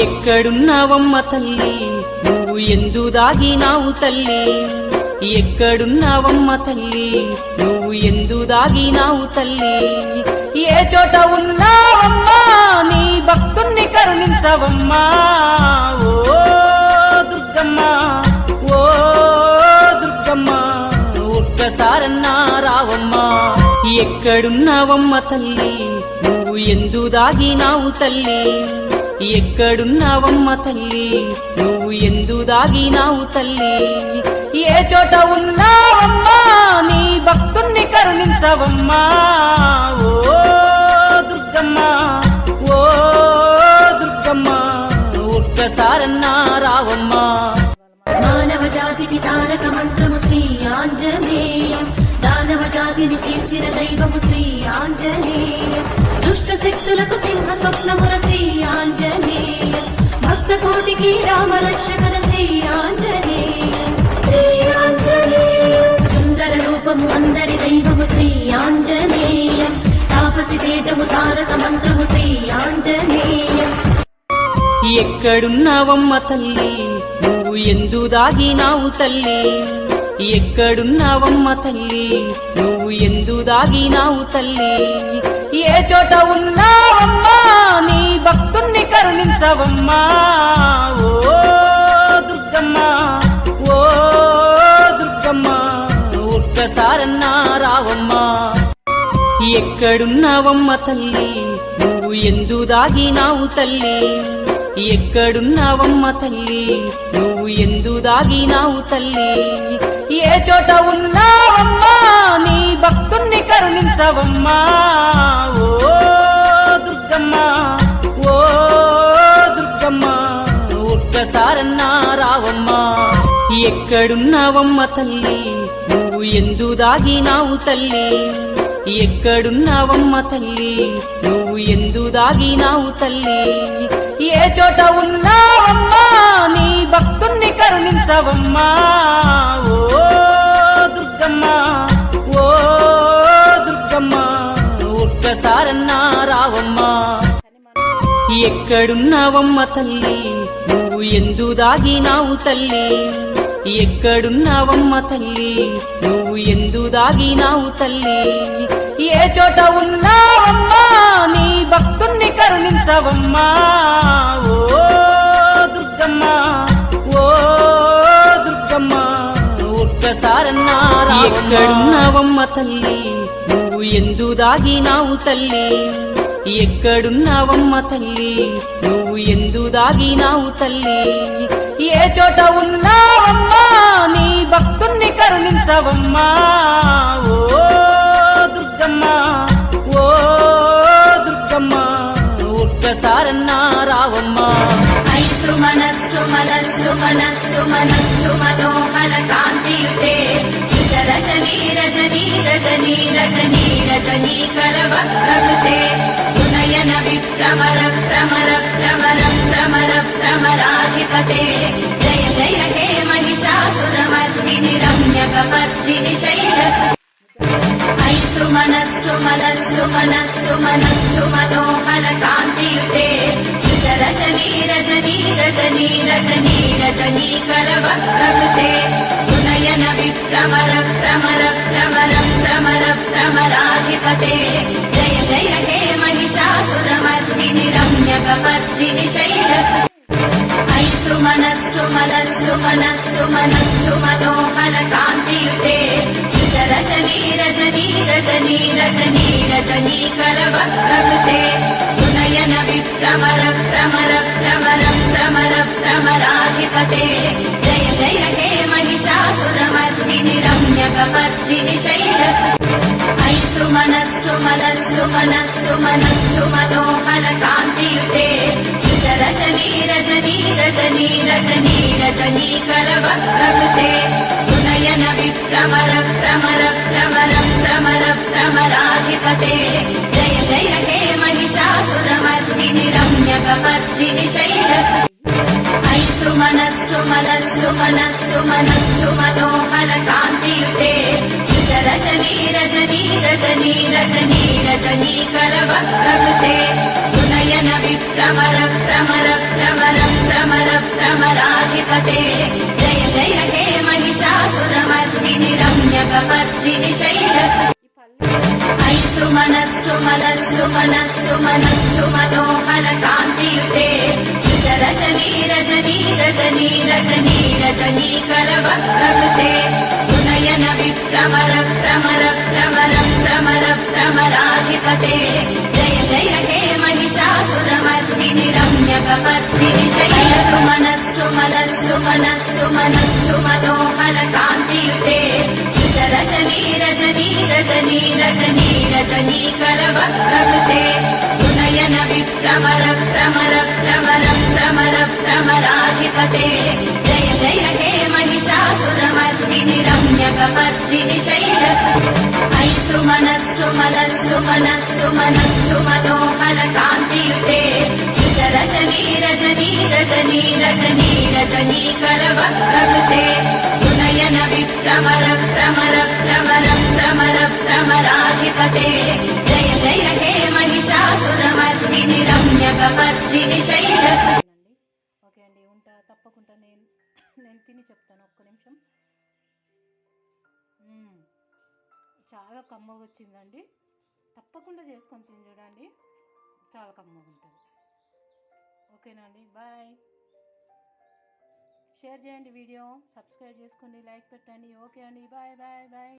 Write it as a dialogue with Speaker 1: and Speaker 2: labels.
Speaker 1: ఎక్కడున్నావమ్మ తల్లి నువ్వు ఎందు దాగినావు తల్లి ఎక్కడున్నావమ్మ తల్లి నువ్వు ఎందు దాగినావు తల్లి ఏ చోట ఉన్నావమ్మా నీ భక్తుణ్ణి కరుణించవమ్మా ఓ దుర్గమ్మ ఓ దుర్గమ్మ ఒక్కసారన్నా రావమ్మా ఎక్కడున్నావమ్మ తల్లి నువ్వు ఎందు దాగినావు తల్లి ఎక్కడున్నావమ్మ తల్లి నువ్వు ఎందు దాగినావు తల్లి ఏ చోట ఉన్నావమ్మా నీ భక్తుణ్ణి కరుణించవమ్మా ఓ దుర్గమ్మ ఓ దుర్గమ్మ ఒక్కసారన్నా రావమ్మా
Speaker 2: మానవ జాతికి తారక మంత్రము శ్రీ ఆంజనేయం దానవ జాతిని చీల్చిన దైవము శ్రీ ఆంజనేయం దుష్ట శక్తులకు సింహ స్వప్నముల శ్రీ ఆంజనేయం భక్త కోటికి రామ రక్షకన శ్రీ ఆంజనేయం శ్రీ ఆంజనేయం సుందర రూపము అందరి దైవము శ్రీ ఆంజనేయం తాపసి తేజము తారక మంత్రము శ్రీ ఆంజనేయం
Speaker 1: ఎక్కడున్నావమ్మ తల్లి నువ్వు ఎందు దాగినావు తల్లి ఎక్కడున్నావమ్మ తల్లి నువ్వు ఎందు దాగినావు తల్లి ఏ చోట ఉన్నావమ్మా నీ భక్తుణ్ణి కరుణించవమ్మా ఓ దుర్గమ్మ ఓ దుర్గమ్మ ఒక్కసారన్నా రావమ్మా ఎక్కడున్నావమ్మ తల్లి నువ్వు ఎందు దాగినావు తల్లి ఎక్కడున్నావమ్మ తల్లి నువ్వు ఎందు దాగినావు తల్లి ఏ చోట ఉన్నావమ్మా నీ భక్తుణ్ణి కరుణించవమ్మా ఓ దుర్గమ్మ ఓ దుర్గమ్మ ఒక్కసారన్నా రావమ్మా ఎక్కడున్నావమ్మ తల్లి నువ్వు ఎందు దాగినావు తల్లి ఎక్కడున్నావమ్మ తల్లి నువ్వు ఎందు దాగినావు తల్లి ఏ చోట ఉన్నావమ్మా నీ భక్తుణ్ణి కరుణించవమ్మా ఓ దుర్గమ్మ ఓ దుర్గమ్మ ఒక్కసారన్నా రావమ్మా ఎక్కడున్నావమ్మ తల్లి నువ్వు ఎందు దాగినావు తల్లి ఎక్కడున్నావమ్మ తల్లి నువ్వు ఎందు దాగినావు తల్లి ఏ చోట ఉన్నావమ్మా నీ భక్తుణ్ణి కరుణించవమ్మా ఓ దుర్గమ్మ ఓ దుర్గమ్మ ఒక్కసారన్నా ఎక్కడున్నావమ్మ తల్లి నువ్వు ఎందు దాగినావు తల్లి ఎక్కడున్నావమ్మ తల్లి నువ్వు ఎందు దాగినావు తల్లి ఏ చోట ఉన్నావమ్మా నీ భక్తుణ్ణి కరుణించవమ్మా ఓ దుర్గమ్మ ఓ దుర్గమ్మ ఒక్కసారన్నా రావమ్మా
Speaker 2: ఐసు మనస్సు మనస్సు మనస్సు మనస్సు మనోహర కాంతియుతే రజనీ రజనీ రజనీ రజనీ రజనీ కరవక్రకృతే సునయన విభ్రమర భ్రమర భ్రమర భ్రమర భ్రమరాధిపతే జయ జయ హే మహిషాసురమర్దిని రమ్యకపర్దిని శైలసు ఐసు మనస్సు మనస్సు మనస్సు మనస్సు మనోహర కాంతియుతే రజనీ రజనీ రజనీ రజనీ రజనీ కరవక్రకృతే సునయన విభ్రమర భ్రమర భ్రమర భ్రమర భ్రమరాధిపతే జయ జయ హే మహిషాసురమర్దిని రమ్యకపర్దిని శైలసు ఐసు మనస్సు మనస్సు మనస్సు మనస్సు మనోహర కాంతియుతే రజనీ రజనీ రజనీ రజనీ రజనీ కరవక్రకృతే సునయన విభ్రమర భ్రమర భ్రమర భ్రమర భ్రమరాధిపతే జయ జయ హే మహిషాసురమర్దిని రమ్యకపర్దిని శైలసు ఐసు మనస్సు మనస్సు మనస్సు మనస్సు మనోహర కాంతియుతే రజనీ రజనీ రజనీ రజనీ రజనీ కరవక్రకృతే సునయన విభ్రమర భ్రమర భ్రమర భ్రమర భ్రమరాధిపతే జయ జయ హే మహిషాసురమర్దిని రమ్యకపర్దిని శైలసు ఐసు మనస్సు మనస్సు మనస్సు మనస్సు మనోహర కాంతియుతే రజనీ రజనీ రజనీ రజనీ రజనీ కరవక్రకృతే సునయన విభ్రమర భ్రమర భ్రమర भ्रमराधिपते जय जय हे महिषासुरमर्दिनि रम्यकपर्दिनि शैलसु ऐ सुमनस्सु मनस्सु मनस्सु मनस्सु मनोहर कान्तियुते रजनी रजनी रजनी रजनी रजनीकर वक्रकृते सुनयन विभ्रमर भ्रमर भ्रमर भ्रमर भ्रमराधिपते जय जय हे महिषासुरमर्दिनि रम्यकपर्दिनि शैलसु मनस्सु मनस्सु मनस्सु मनस्सु मनोहर कान्तियुते रजनी रजनी रजनी रजनी रजनीकर वक्रकृते सुनयन विभ्रमर भ्रमर भ्रमर भ्रमर भ्रमराधिपते जय जय हे महिषासुरमर्दिनि रम्यकपर्दिनि शैलसु ऐ सुमनस्सु मनस्सु मनस्सु मनस्सु मनोहर कान्तियुते रजनी रजनी रजनी रजनी रजनीकर वक्रकृते सुनयन विभ्रमर भ्रमर भ्रमर भ्रमर भ्रमराधिपते जय जय हे महिषासुरमर्दिनि रम्यकपर्दिनि शैलसु
Speaker 3: ఓకే అండి ఉంటా తప్పకుండా నేను తిని చెప్తాను ఒక్క నిమిషం. చాలా కమ్మగా వచ్చిందండి. తప్పకుండా చేసుకొని తిని చూడండి, చాలా కమ్మగా ఉంటుంది. ఓకేనా అండి, బాయ్. షేర్ చేయండి, వీడియో సబ్స్క్రైబ్ చేసుకోండి, లైక్ పెట్టండి. ఓకే అండి, బాయ్ బాయ్ బాయ్.